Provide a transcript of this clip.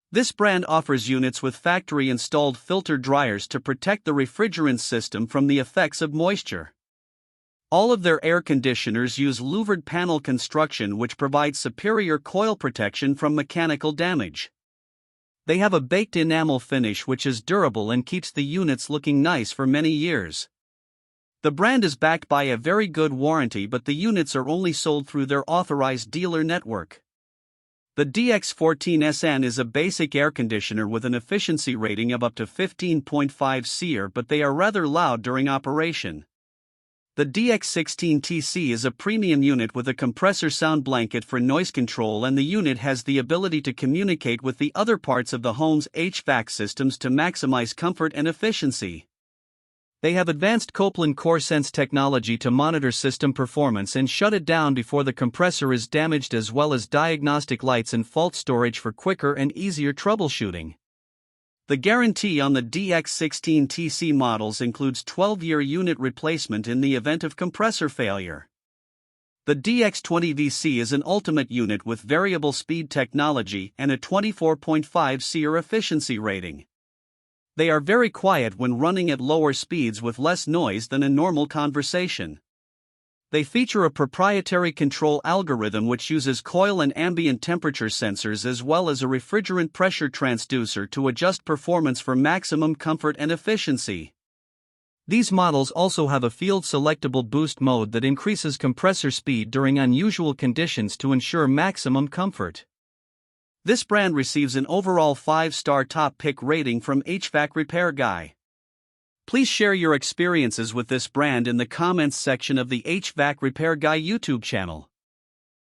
This brand offers units with factory-installed filter dryers to protect the refrigerant system from the effects of moisture. All of their air conditioners use louvered panel construction, which provides superior coil protection from mechanical damage. They have a baked enamel finish which is durable and keeps the units looking nice for many years. The brand is backed by a very good warranty, but the units are only sold through their authorized dealer network. The DX14SN is a basic air conditioner with an efficiency rating of up to 15.5 SEER, but they are rather loud during operation. The DX16TC is a premium unit with a compressor sound blanket for noise control, and the unit has the ability to communicate with the other parts of the home's HVAC systems to maximize comfort and efficiency. They have advanced Copeland CoreSense technology to monitor system performance and shut it down before the compressor is damaged, as well as diagnostic lights and fault storage for quicker and easier troubleshooting. The guarantee on the DX16TC models includes 12-year unit replacement in the event of compressor failure. The DX20VC is an ultimate unit with variable speed technology and a 24.5 SEER efficiency rating. They are very quiet when running at lower speeds with less noise than a normal conversation. They feature a proprietary control algorithm which uses coil and ambient temperature sensors, as well as a refrigerant pressure transducer to adjust performance for maximum comfort and efficiency. These models also have a field-selectable boost mode that increases compressor speed during unusual conditions to ensure maximum comfort. This brand receives an overall 5-star top pick rating from HvacRepairGuy. Please share your experiences with this brand in the comments section of the HvacRepairGuy YouTube channel.